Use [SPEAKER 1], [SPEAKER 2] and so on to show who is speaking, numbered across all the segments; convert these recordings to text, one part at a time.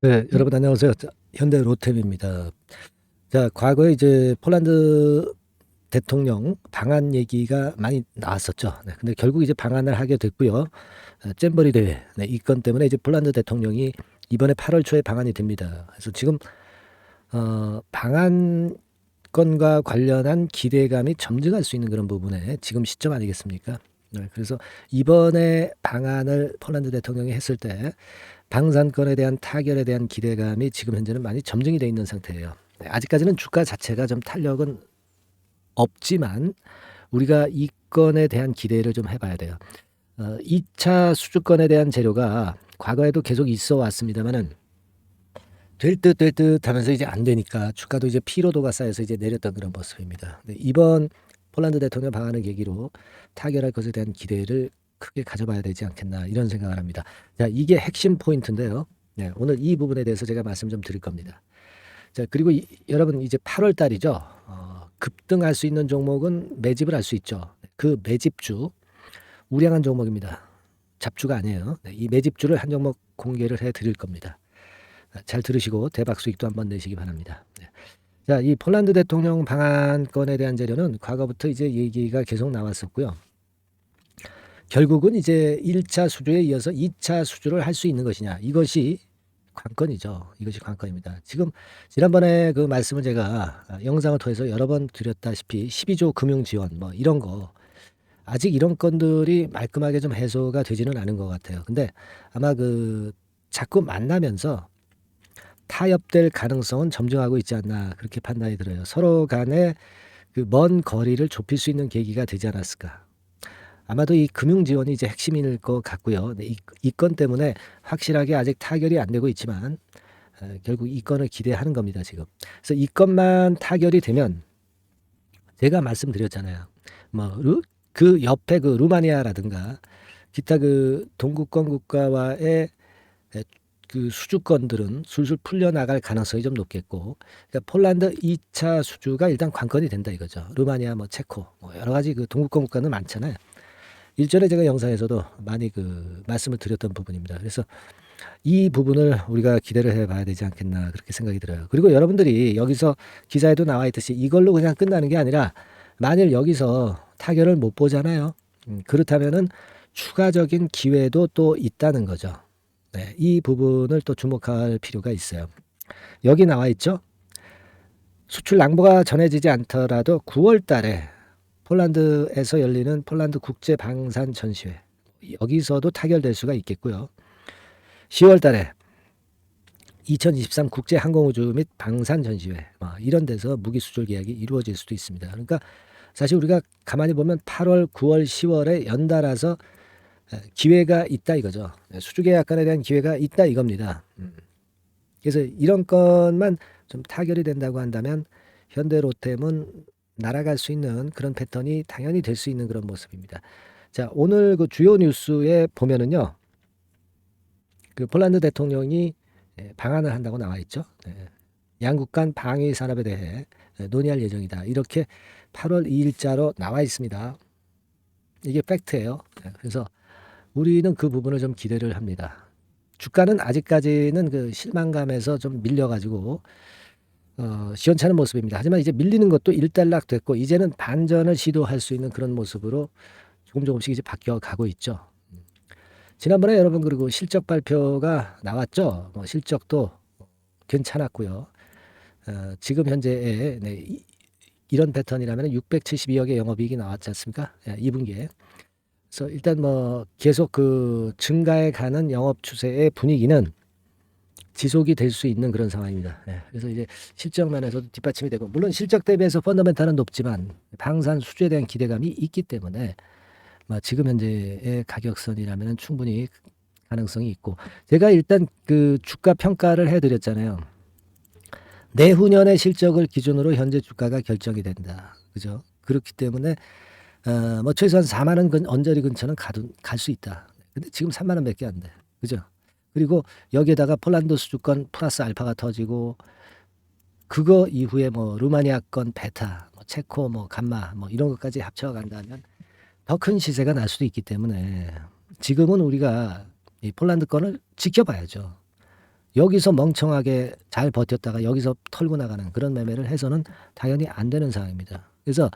[SPEAKER 1] 네, 여러분 안녕하세요. 현대 로템입니다. 자, 과거에 이제 폴란드 대통령 방한 얘기가 많이 나왔었죠. 네, 근데 결국 이제 방한을 하게 됐고요. 잼버리 대회, 네, 이 건 때문에 이제 폴란드 대통령이 이번에 8월 초에 방한이 됩니다. 그래서 지금 방한 건과 관련한 기대감이 점증할 수 있는 그런 부분에 지금 시점 아니겠습니까? 네, 그래서 이번에 방한을 폴란드 대통령이 했을 때 방산권에 대한 타결에 대한 기대감이 지금 현재는 많이 점증이 돼 있는 상태예요. 네, 아직까지는 주가 자체가 좀 탄력은 없지만 우리가 이 건에 대한 기대를 좀 해봐야 돼요. 2차 수주권에 대한 재료가 과거에도 계속 있어 왔습니다만은 될 듯 하면서 이제 안 되니까 주가도 이제 피로도가 쌓여서 이제 내렸던 그런 모습입니다. 네, 이번 폴란드 대통령 방한을 계기로 타결할 것에 대한 기대를 크게 가져봐야 되지 않겠나 이런 생각을 합니다. 자, 이게 핵심 포인트인데요. 네, 오늘 이 부분에 대해서 제가 말씀 좀 드릴 겁니다. 자, 그리고 여러분 이제 8월 달이죠. 급등할 수 있는 종목은 매집을 할 수 있죠. 그 매집주 우량한 종목입니다. 잡주가 아니에요. 네, 이 매집주를 한 종목 공개를 해 드릴 겁니다. 잘 들으시고 대박 수익도 한번 내시기 바랍니다. 네. 자, 이 폴란드 대통령 방한건에 대한 재료는 과거부터 이제 얘기가 계속 나왔었고요. 결국은 이제 1차 수주에 이어서 2차 수주를 할 수 있는 것이냐. 이것이 관건이죠. 이것이 관건입니다. 지금 지난번에 그 말씀을 제가 영상을 통해서 여러 번 드렸다시피 12조 금융 지원 뭐 이런 거 아직 이런 건들이 말끔하게 좀 해소가 되지는 않은 것 같아요. 근데 아마 그 자꾸 만나면서 타협될 가능성은 점증하고 있지 않나 그렇게 판단이 들어요. 서로 간에 그 먼 거리를 좁힐 수 있는 계기가 되지 않았을까. 아마도 이 금융 지원이 이제 핵심일 것 같고요. 네, 이 건 때문에 확실하게 아직 타결이 안 되고 있지만 결국 이 건을 기대하는 겁니다, 지금. 그래서 이 건만 타결이 되면 제가 말씀드렸잖아요. 뭐 그 옆에 그 루마니아라든가 기타 그 동구권 국가와의 그 수주권들은 술술 풀려나갈 가능성이 좀 높겠고, 그러니까 폴란드 2차 수주가 일단 관건이 된다 이거죠. 루마니아, 뭐 체코, 뭐 여러 가지 그 동구권 국가는 많잖아요. 일전에 제가 영상에서도 많이 그 말씀을 드렸던 부분입니다. 그래서 이 부분을 우리가 기대를 해봐야 되지 않겠나 그렇게 생각이 들어요. 그리고 여러분들이 여기서 기사에도 나와 있듯이 이걸로 그냥 끝나는 게 아니라 만일 여기서 타결을 못 보잖아요. 그렇다면은 추가적인 기회도 또 있다는 거죠. 네, 이 부분을 또 주목할 필요가 있어요. 여기 나와 있죠. 수출 낭보가 전해지지 않더라도 9월 달에 폴란드에서 열리는 폴란드 국제 방산 전시회 여기서도 타결될 수가 있겠고요. 10월 달에 2023 국제 항공우주 및 방산 전시회 이런 데서 무기 수출 계약이 이루어질 수도 있습니다. 그러니까 사실 우리가 가만히 보면 8월, 9월, 10월에 연달아서 기회가 있다 이거죠. 수주 계약간에 대한 기회가 있다 이겁니다. 그래서 이런 것만 좀 타결이 된다고 한다면 현대로템은 날아갈 수 있는 그런 패턴이 당연히 될 수 있는 그런 모습입니다. 자, 오늘 그 주요 뉴스에 보면은요. 그 폴란드 대통령이 방한을 한다고 나와 있죠. 양국 간 방위 산업에 대해 논의할 예정이다. 이렇게 8월 2일자로 나와 있습니다. 이게 팩트예요. 그래서 우리는 그 부분을 좀 기대를 합니다. 주가는 아직까지는 그 실망감에서 좀 밀려가지고 시원찮은 모습입니다. 하지만 이제 밀리는 것도 일단락 됐고 이제는 반전을 시도할 수 있는 그런 모습으로 조금씩 이제 바뀌어 가고 있죠. 지난번에 여러분 그리고 실적 발표가 나왔죠. 실적도 괜찮았고요. 지금 현재의 이런 패턴이라면 672억의 영업이익이 나왔지 않습니까? 2분기에. 그래서 일단 뭐 계속 그 증가해 가는 영업 추세의 분위기는 지속이 될 수 있는 그런 상황입니다. 그래서 이제 실적 면에서도 뒷받침이 되고 물론 실적 대비해서 펀더멘탈은 높지만 방산 수주에 대한 기대감이 있기 때문에 지금 현재의 가격선이라면 충분히 가능성이 있고 제가 일단 그 주가 평가를 해드렸잖아요. 내후년의 실적을 기준으로 현재 주가가 결정이 된다. 그죠? 그렇기 때문에 뭐 최소한 4만 원 언저리 근처는 갈 수 있다. 근데 지금 3만 원밖에 안 돼. 그죠? 그리고 여기에다가 폴란드 수주권 플러스 알파가 터지고 그거 이후에 뭐 루마니아 건 베타, 뭐 체코 뭐 감마 뭐 이런 것까지 합쳐 간다면 더 큰 시세가 날 수도 있기 때문에 지금은 우리가 이 폴란드 건을 지켜봐야죠. 여기서 멍청하게 잘 버텼다가 여기서 털고 나가는 그런 매매를 해서는 당연히 안 되는 상황입니다. 그래서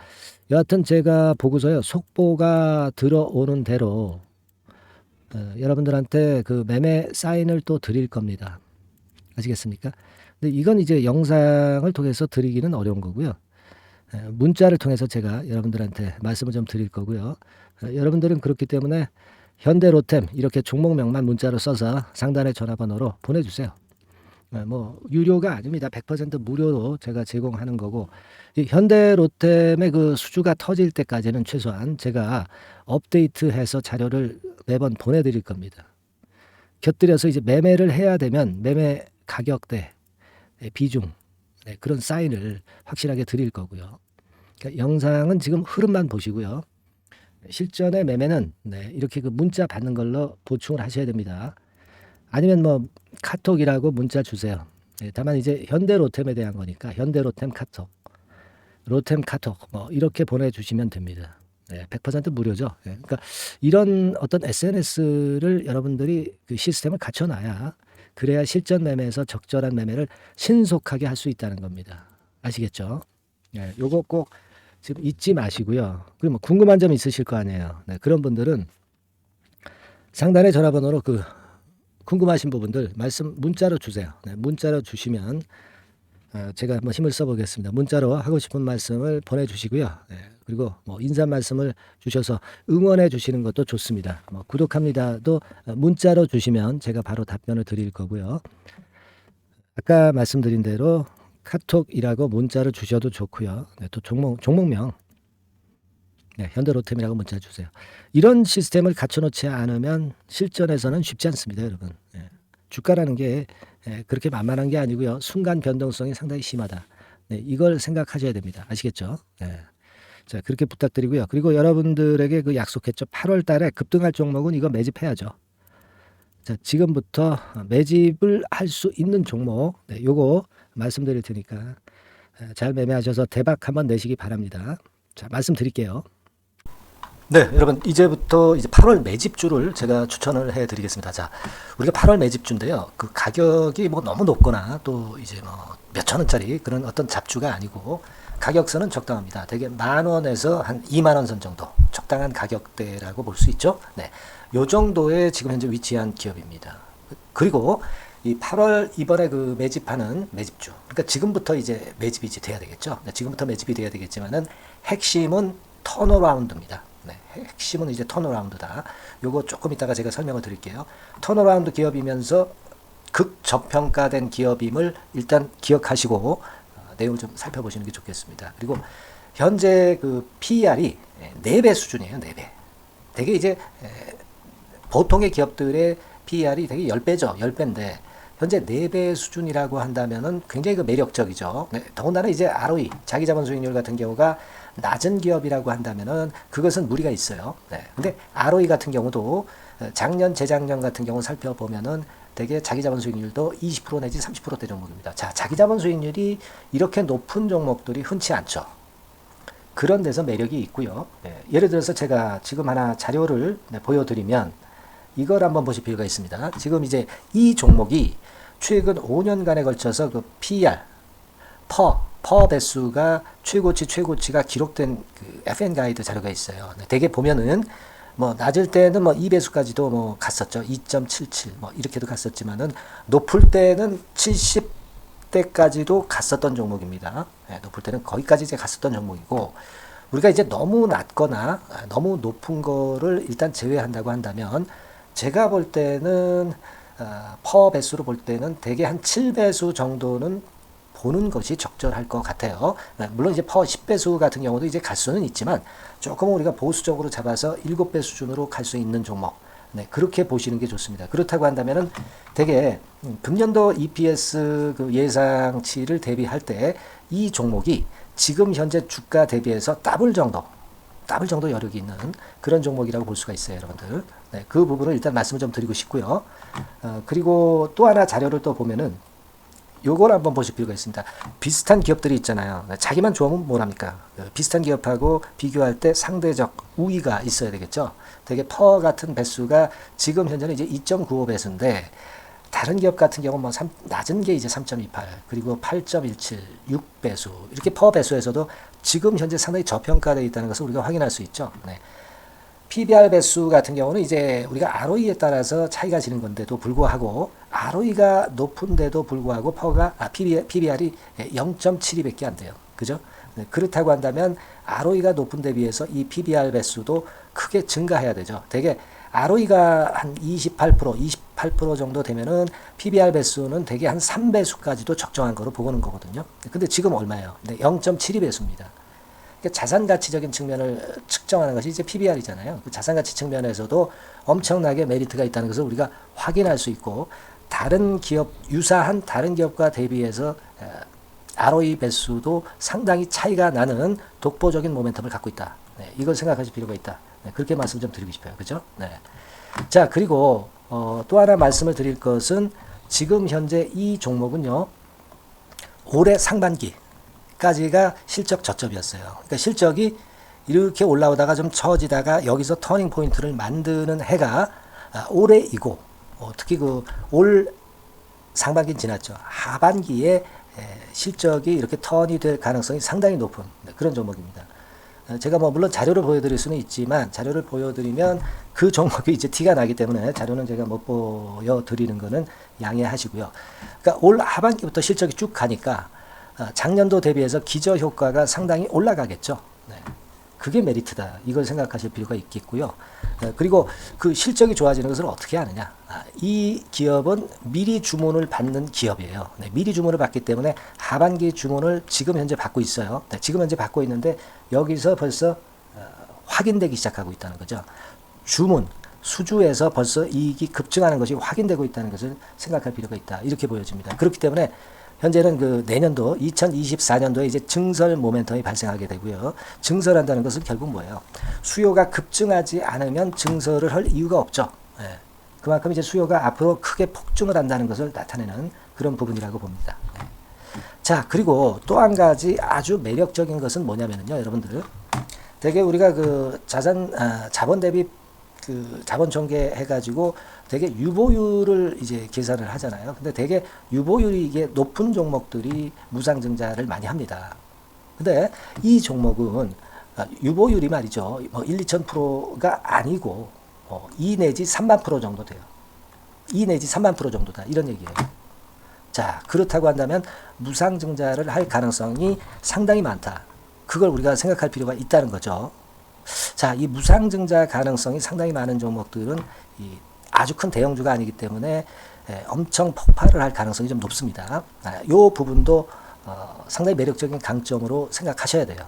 [SPEAKER 1] 여하튼 제가 보고서요, 속보가 들어오는 대로 여러분들한테 그 매매 사인을 또 드릴 겁니다. 아시겠습니까? 근데 이건 이제 영상을 통해서 드리기는 어려운 거고요. 문자를 통해서 제가 여러분들한테 말씀을 좀 드릴 거고요. 여러분들은 그렇기 때문에 현대로템 이렇게 종목명만 문자로 써서 상단의 전화번호로 보내주세요. 뭐 유료가 아닙니다. 100% 무료로 제가 제공하는 거고, 이 현대로템의 그 수주가 터질 때까지는 최소한 제가 업데이트해서 자료를 매번 보내드릴 겁니다. 곁들여서 이제 매매를 해야 되면 매매 가격대, 비중, 그런 사인을 확실하게 드릴 거고요. 그러니까 영상은 지금 흐름만 보시고요. 실전의 매매는 이렇게 그 문자 받는 걸로 보충을 하셔야 됩니다. 아니면 뭐 카톡이라고 문자 주세요. 다만 이제 현대로템에 대한 거니까 현대로템 카톡, 로템 카톡 뭐 이렇게 보내주시면 됩니다. 100% 무료죠. 그러니까 이런 어떤 SNS를 여러분들이 그 시스템을 갖춰놔야, 그래야 실전 매매에서 적절한 매매를 신속하게 할 수 있다는 겁니다. 아시겠죠? 요거 꼭 지금 잊지 마시고요. 그리고 뭐 궁금한 점 있으실 거 아니에요. 그런 분들은 상단의 전화번호로 그 궁금하신 부분들 말씀 문자로 주세요. 문자로 주시면 제가 한번 힘을 써보겠습니다. 문자로 하고 싶은 말씀을 보내주시고요. 그리고 뭐 인사 말씀을 주셔서 응원해 주시는 것도 좋습니다. 뭐 구독합니다도 문자로 주시면 제가 바로 답변을 드릴 거고요. 아까 말씀드린 대로 카톡이라고 문자를 주셔도 좋고요. 또 종목명 현대로템이라고 문자 주세요. 이런 시스템을 갖춰놓지 않으면 실전에서는 쉽지 않습니다, 여러분. 주가라는 게 그렇게 만만한 게 아니고요. 순간 변동성이 상당히 심하다. 이걸 생각하셔야 됩니다. 아시겠죠? 자, 그렇게 부탁드리고요. 그리고 여러분들에게 그 약속했죠. 8월 달에 급등할 종목은 이거 매집해야죠. 자, 지금부터 매집을 할 수 있는 종목, 요거 말씀드릴 테니까 잘 매매하셔서 대박 한번 내시기 바랍니다. 자, 말씀드릴게요. 네, 여러분 이제부터 이제 8월 매집주를 제가 추천을 해드리겠습니다. 자, 우리가 8월 매집주인데요. 그 가격이 뭐 너무 높거나 또 이제 뭐 몇천 원짜리 그런 어떤 잡주가 아니고 가격선은 적당합니다. 대개 10,000원에서 한 20,000원 선 정도 적당한 가격대라고 볼 수 있죠. 네, 요 정도에 지금 현재 위치한 기업입니다. 그리고 이 8월 이번에 그 매집하는 매집주, 그러니까 지금부터 이제 매집이 이제 돼야 되겠죠. 네, 지금부터 매집이 돼야 되겠지만은 핵심은 턴어라운드입니다. 핵심은 이제 턴어라운드다. 요거 조금 이따가 제가 설명을 드릴게요. 턴어라운드 기업이면서 극저평가된 기업임을 일단 기억하시고 내용을 좀 살펴보시는 게 좋겠습니다. 그리고 현재 그 PER이 4배 수준이에요. 4배. 되게 이제 보통의 기업들의 PER이 되게 10배죠. 10배인데 현재 4배 수준이라고 한다면은 굉장히 그 매력적이죠. 더군다나 이제 ROE, 자기자본 수익률 같은 경우가 낮은 기업이라고 한다면은 그것은 무리가 있어요. 근데 ROE 같은 경우도 작년, 재작년 같은 경우 살펴보면은 되게 자기자본 수익률도 20% 내지 30%대 종목입니다. 자, 자기자본 수익률이 이렇게 높은 종목들이 흔치 않죠. 그런 데서 매력이 있고요. 예를 들어서 제가 지금 하나 자료를 보여드리면 이걸 한번 보실 필요가 있습니다. 지금 이제 이 종목이 최근 5년간에 걸쳐서 그 PER, 퍼 배수가 최고치가 기록된 그 FN 가이드 자료가 있어요. 대개 보면은 뭐 낮을 때는 뭐 2배수까지도 뭐 갔었죠. 2.77 뭐 이렇게도 갔었지만은 높을 때는 70대까지도 갔었던 종목입니다. 높을 때는 거기까지 이제 갔었던 종목이고, 우리가 이제 너무 낮거나 너무 높은 거를 일단 제외한다고 한다면 제가 볼 때는 퍼 배수로 볼 때는 대개 한 7배수 정도는 보는 것이 적절할 것 같아요. 물론 이제 퍼 10배수 같은 경우도 이제 갈 수는 있지만 조금 우리가 보수적으로 잡아서 7배 수준으로 갈 수 있는 종목. 그렇게 보시는 게 좋습니다. 그렇다고 한다면은 되게 금년도 EPS 그 예상치를 대비할 때 이 종목이 지금 현재 주가 대비해서 더블 정도 여력이 있는 그런 종목이라고 볼 수가 있어요, 여러분들. 그 부분을 일단 말씀을 좀 드리고 싶고요. 그리고 또 하나 자료를 또 보면은 요걸 한번 보실 필요가 있습니다. 비슷한 기업들이 있잖아요. 자기만 좋으면 뭐랍니까? 비슷한 기업하고 비교할 때 상대적 우위가 있어야 되겠죠. 되게 퍼 같은 배수가 지금 현재는 이제 2.95배수인데 다른 기업 같은 경우는 뭐 낮은 게 이제 3.28, 그리고 8.17, 6배수, 이렇게 퍼 배수에서도 지금 현재 상당히 저평가되어 있다는 것을 우리가 확인할 수 있죠. 네. PBR 배수 같은 경우는 이제 우리가 ROE에 따라서 차이가 지는 건데도 불구하고 ROE가 높은데도 불구하고 PBR이 0.72밖에 안 돼요. 그죠? 네, 그렇다고 한다면 ROE가 높은 데 비해서 이 PBR 배수도 크게 증가해야 되죠. 되게 ROE가 한 28% 정도 되면은 PBR 배수는 되게 한 3배수까지도 적정한 거로 보고는 거거든요. 근데 지금 얼마예요? 네, 0.72배수입니다. 그러니까 자산가치적인 측면을 측정하는 것이 이제 PBR이잖아요. 그 자산가치 측면에서도 엄청나게 메리트가 있다는 것을 우리가 확인할 수 있고, 다른 기업, 유사한 다른 기업과 대비해서 ROE 배수도 상당히 차이가 나는 독보적인 모멘텀을 갖고 있다. 네, 이걸 생각하실 필요가 있다. 네, 그렇게 말씀 좀 드리고 싶어요. 그죠? 네. 자, 그리고 또 하나 말씀을 드릴 것은 지금 현재 이 종목은요, 올해 상반기까지가 실적 저점이었어요. 그러니까 실적이 이렇게 올라오다가 좀 처지다가 여기서 터닝 포인트를 만드는 해가 올해이고, 특히 그 올 상반기는 지났죠. 하반기에 실적이 이렇게 턴이 될 가능성이 상당히 높은 그런 종목입니다. 제가 뭐 물론 자료를 보여드릴 수는 있지만, 자료를 보여드리면 그 종목이 이제 티가 나기 때문에 자료는 제가 못 보여드리는 거는 양해하시고요. 그러니까 올 하반기부터 실적이 쭉 가니까 작년도 대비해서 기저효과가 상당히 올라가겠죠. 네. 그게 메리트다. 이걸 생각하실 필요가 있겠고요. 그리고 그 실적이 좋아지는 것을 어떻게 하느냐. 이 기업은 미리 주문을 받는 기업이에요. 네, 미리 주문을 받기 때문에 하반기 주문을 지금 현재 받고 있어요. 네, 지금 현재 받고 있는데 여기서 벌써 확인되기 시작하고 있다는 거죠. 주문, 수주에서 벌써 이익이 급증하는 것이 확인되고 있다는 것을 생각할 필요가 있다. 이렇게 보여집니다. 그렇기 때문에 현재는 그 내년도 2024년도에 이제 증설 모멘텀이 발생하게 되고요. 증설한다는 것은 결국 뭐예요? 수요가 급증하지 않으면 증설을 할 이유가 없죠. 네. 그만큼 이제 수요가 앞으로 크게 폭증을 한다는 것을 나타내는 그런 부분이라고 봅니다. 네. 자, 그리고 또 한 가지 아주 매력적인 것은 뭐냐면요, 여러분들. 되게 우리가 그 자본 대비 그 자본 전개해가지고 되게 유보율을 이제 계산을 하잖아요. 근데 되게 유보율이 이게 높은 종목들이 무상증자를 많이 합니다. 근데 이 종목은 유보율이 말이죠. 뭐 1, 2,000%가 아니고 2 내지 3만 프로 정도 돼요. 2 내지 3만 프로 정도다. 이런 얘기예요. 자, 그렇다고 한다면 무상증자를 할 가능성이 상당히 많다. 그걸 우리가 생각할 필요가 있다는 거죠. 자, 이 무상증자 가능성이 상당히 많은 종목들은 아주 큰 대형주가 아니기 때문에 엄청 폭발을 할 가능성이 좀 높습니다. 이 부분도 상당히 매력적인 강점으로 생각하셔야 돼요.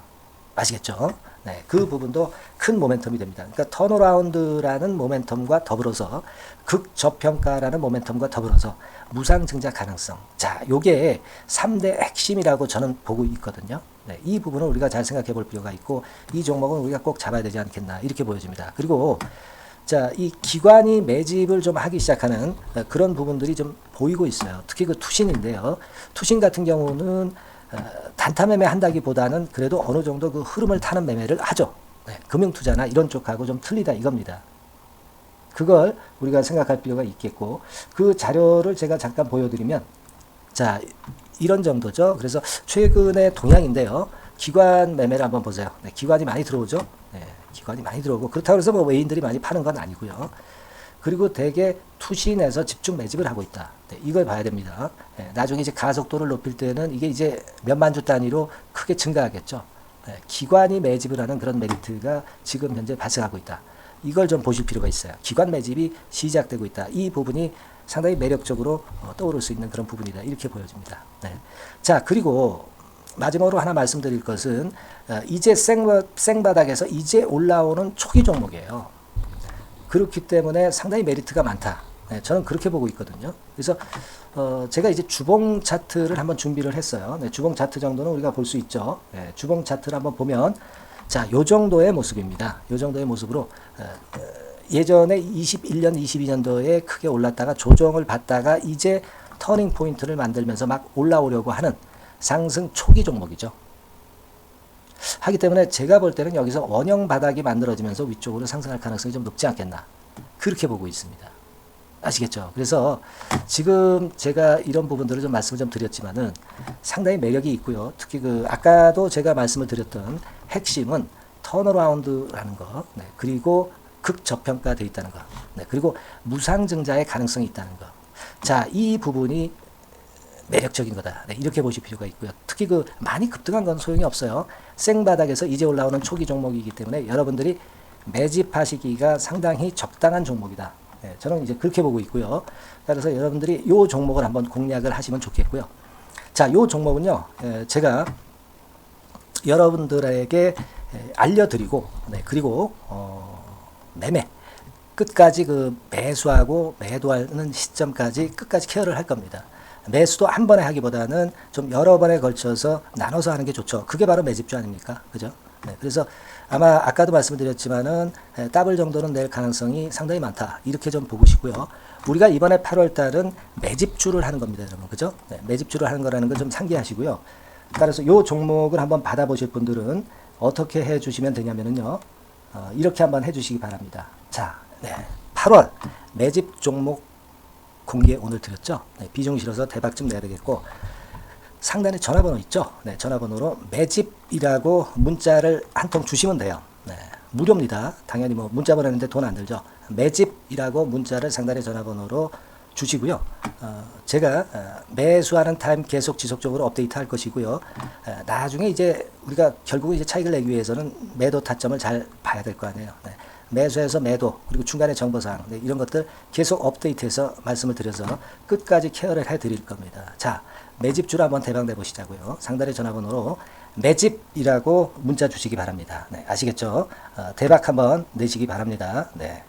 [SPEAKER 1] 아시겠죠? 네, 그 부분도 큰 모멘텀이 됩니다. 그러니까 턴어라운드라는 모멘텀과 더불어서 극저평가라는 모멘텀과 더불어서 무상증자 가능성. 자, 요게 3대 핵심이라고 저는 보고 있거든요. 네, 이 부분을 우리가 잘 생각해 볼 필요가 있고, 이 종목은 우리가 꼭 잡아야 되지 않겠나, 이렇게 보여집니다. 그리고 자, 이 기관이 매집을 좀 하기 시작하는 그런 부분들이 좀 보이고 있어요. 특히 그 투신인데요. 투신 같은 경우는 단타 매매 한다기보다는 그래도 어느 정도 그 흐름을 타는 매매를 하죠. 네, 금융투자나 이런 쪽하고 좀 틀리다 이겁니다. 그걸 우리가 생각할 필요가 있겠고, 그 자료를 제가 잠깐 보여드리면, 자, 이런 정도죠. 그래서 최근의 동향인데요. 기관 매매를 한번 보세요. 네, 기관이 많이 들어오죠. 네, 기관이 많이 들어오고, 그렇다고 해서 뭐 외인들이 많이 파는 건 아니고요. 그리고 대개 투신에서 집중 매집을 하고 있다. 네, 이걸 봐야 됩니다. 네, 나중에 이제 가속도를 높일 때는 이게 이제 몇만 주 단위로 크게 증가하겠죠. 네, 기관이 매집을 하는 그런 메리트가 지금 현재 발생하고 있다. 이걸 좀 보실 필요가 있어요. 기관 매집이 시작되고 있다. 이 부분이 상당히 매력적으로 떠오를 수 있는 그런 부분이다. 이렇게 보여집니다. 네. 자, 그리고 마지막으로 하나 말씀드릴 것은 이제 생바닥에서 이제 올라오는 초기 종목이에요. 그렇기 때문에 상당히 메리트가 많다. 네, 저는 그렇게 보고 있거든요. 그래서 제가 이제 주봉 차트를 한번 준비를 했어요. 네, 주봉 차트 정도는 우리가 볼 수 있죠. 네, 주봉 차트를 한번 보면, 자, 요 정도의 모습입니다. 요 정도의 모습으로 예전에 21년, 22년도에 크게 올랐다가 조정을 받다가 이제 터닝 포인트를 만들면서 막 올라오려고 하는 상승 초기 종목이죠. 하기 때문에 제가 볼 때는 여기서 원형 바닥이 만들어지면서 위쪽으로 상승할 가능성이 좀 높지 않겠나, 그렇게 보고 있습니다. 아시겠죠? 그래서 지금 제가 이런 부분들을 좀 말씀을 좀 드렸지만은 상당히 매력이 있고요. 특히 그 아까도 제가 말씀을 드렸던 핵심은 턴어라운드라는 거, 네, 그리고 극저평가되어 있다는 거, 네, 그리고 무상증자의 가능성이 있다는 거. 자, 이 부분이 매력적인 거다. 네, 이렇게 보실 필요가 있고요. 특히 그 많이 급등한 건 소용이 없어요. 생바닥에서 이제 올라오는 초기 종목이기 때문에 여러분들이 매집하시기가 상당히 적당한 종목이다. 네, 저는 이제 그렇게 보고 있고요. 그래서 여러분들이 이 종목을 한번 공략을 하시면 좋겠고요. 자, 이 종목은요, 제가 여러분들에게 알려드리고, 네, 그리고 매매 끝까지 그 매수하고 매도하는 시점까지 끝까지 케어를 할 겁니다. 매수도 한 번에 하기보다는 좀 여러 번에 걸쳐서 나눠서 하는 게 좋죠. 그게 바로 매집주 아닙니까? 그죠? 네, 그래서 아마 아까도 말씀드렸지만은 더블 정도는 낼 가능성이 상당히 많다. 이렇게 좀 보시고요. 우리가 이번에 8월 달은 매집주를 하는 겁니다, 여러분. 그죠? 네, 매집주를 하는 거라는 걸 좀 상기하시고요. 따라서 이 종목을 한번 받아보실 분들은 어떻게 해 주시면 되냐면은요. 이렇게 한번 해 주시기 바랍니다. 자, 네, 8월 매집 종목 공개 오늘 드렸죠. 네, 비중 실어서 대박 좀 내야 되겠고, 상단에 전화번호 있죠. 네, 전화번호로 매집이라고 문자를 한 통 주시면 돼요. 네, 무료입니다. 당연히 뭐 문자 보내는데 돈 안 들죠. 매집이라고 문자를 상단의 전화번호로 주시고요. 제가 매수하는 타임 계속 지속적으로 업데이트 할 것이고요. 나중에 이제 우리가 결국 이제 차익을 내기 위해서는 매도 타점을 잘 봐야 될 거 아니에요. 네. 매수해서 매도, 그리고 중간에 정보사항, 네, 이런 것들 계속 업데이트해서 말씀을 드려서 끝까지 케어를 해드릴 겁니다. 자, 매집주로 한번 대박 내보시자고요. 상단의 전화번호로 매집이라고 문자 주시기 바랍니다. 네, 아시겠죠? 대박 한번 내시기 바랍니다. 네.